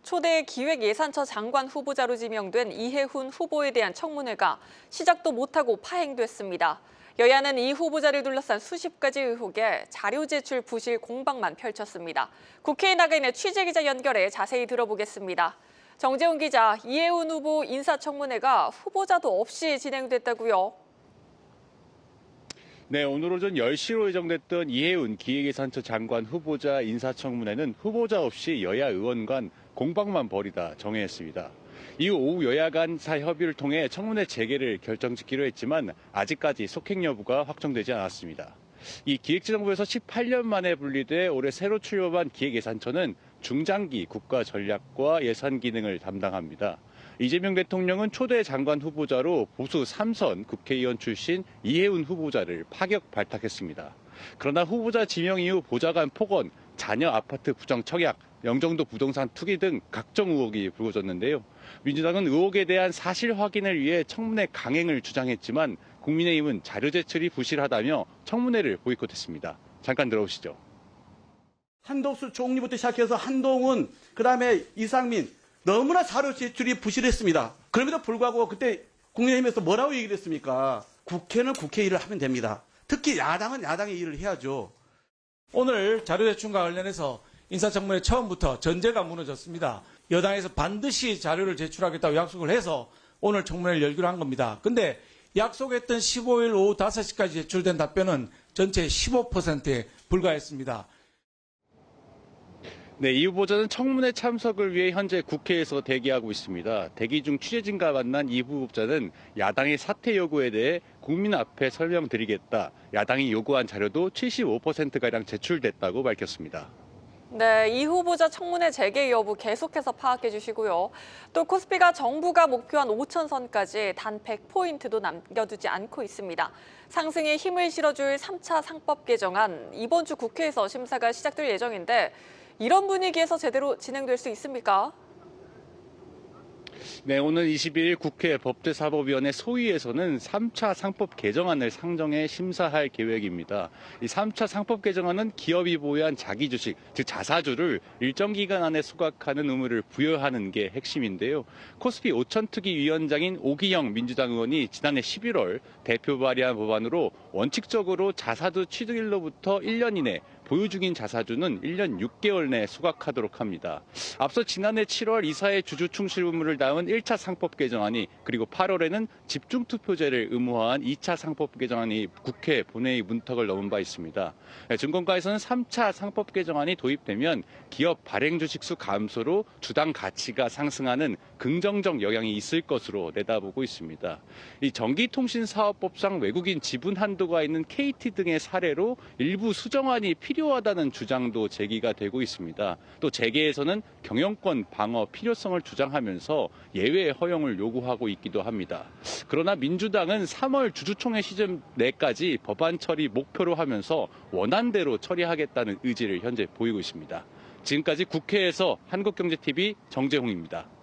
초대 기획예산처 장관 후보자로 지명된 이해훈 후보에 대한 청문회가 시작도 못하고 파행됐습니다. 여야는 이 후보자를 둘러싼 수십 가지 의혹에 자료 제출 부실 공방만 펼쳤습니다. 국회에 나가 있는 취재기자 연결해 자세히 들어보겠습니다. 정재훈 기자, 이해훈 후보 인사청문회가 후보자도 없이 진행됐다고요? 네, 오늘 오전 10시로 예정됐던 이해훈 기획예산처 장관 후보자 인사청문회는 후보자 없이 여야 의원 간 공방만 벌이다 정회했습니다. 이후 오후 여야 간 사협의를 통해 청문회 재개를 결정짓기로 했지만 아직까지 속행 여부가 확정되지 않았습니다. 이 기획재정부에서 18년 만에 분리돼 올해 새로 출범한 기획예산처는 중장기 국가전략과 예산 기능을 담당합니다. 이재명 대통령은 초대 장관 후보자로 보수 3선 국회의원 출신 이해훈 후보자를 파격 발탁했습니다. 그러나 후보자 지명 이후 보좌관 폭언, 자녀 아파트 부정 청약, 영종도 부동산 투기 등 각종 의혹이 불거졌는데요. 민주당은 의혹에 대한 사실 확인을 위해 청문회 강행을 주장했지만 국민의힘은 자료 제출이 부실하다며 청문회를 보이콧했습니다. 잠깐 들어보시죠. 한덕수 총리부터 시작해서 한동훈, 그다음에 이상민 너무나 자료 제출이 부실했습니다. 그럼에도 불구하고 그때 국민의힘에서 뭐라고 얘기를 했습니까? 국회는 국회 일을 하면 됩니다. 특히 야당은 야당의 일을 해야죠. 오늘 자료 제출과 관련해서 인사청문회 처음부터 전제가 무너졌습니다. 여당에서 반드시 자료를 제출하겠다고 약속을 해서 오늘 청문회를 열기로 한 겁니다. 근데 약속했던 15일 오후 5시까지 제출된 답변은 전체 15%에 불과했습니다. 네, 이 후보자는 청문회 참석을 위해 현재 국회에서 대기하고 있습니다. 대기 중 취재진과 만난 이 후보자는 야당의 사퇴 요구에 대해 국민 앞에 설명드리겠다. 야당이 요구한 자료도 75%가량 제출됐다고 밝혔습니다. 네, 이 후보자 청문회 재개 여부 계속해서 파악해 주시고요. 또 코스피가 정부가 목표한 5,000선까지 단 100포인트도 남겨두지 않고 있습니다. 상승에 힘을 실어줄 3차 상법 개정안, 이번 주 국회에서 심사가 시작될 예정인데 이런 분위기에서 제대로 진행될 수 있습니까? 네, 오늘 22일 국회 법제사법위원회 소위에서는 3차 상법 개정안을 상정해 심사할 계획입니다. 이 3차 상법 개정안은 기업이 보유한 자기주식, 즉 자사주를 일정 기간 안에 소각하는 의무를 부여하는 게 핵심인데요. 코스피 5천특위 위원장인 오기영 민주당 의원이 지난해 11월 대표 발의한 법안으로 원칙적으로 자사주 취득일로부터 1년 이내 보유 중인 자사주는 1년 6개월 내에 소각하도록 합니다. 앞서 지난해 7월 이사회 주주 충실 의무를 담은 1차 상법 개정안이 그리고 8월에는 집중투표제를 의무화한 2차 상법 개정안이 국회 본회의 문턱을 넘은 바 있습니다. 증권가에서는 3차 상법 개정안이 도입되면 기업 발행 주식수 감소로 주당 가치가 상승하는 긍정적 영향이 있을 것으로 내다보고 있습니다. 이 전기통신사업법상 외국인 지분 한도가 있는 KT 등의 사례로 일부 수정안이 필요하다는 주장도 제기가 되고 있습니다. 또 재계에서는 경영권 방어 필요성을 주장하면서 예외 허용을 요구하고 있기도 합니다. 그러나 민주당은 3월 주주총회 시즌 내까지 법안 처리 목표로 하면서 원안대로 처리하겠다는 의지를 현재 보이고 있습니다. 지금까지 국회에서 한국경제TV 정재홍입니다.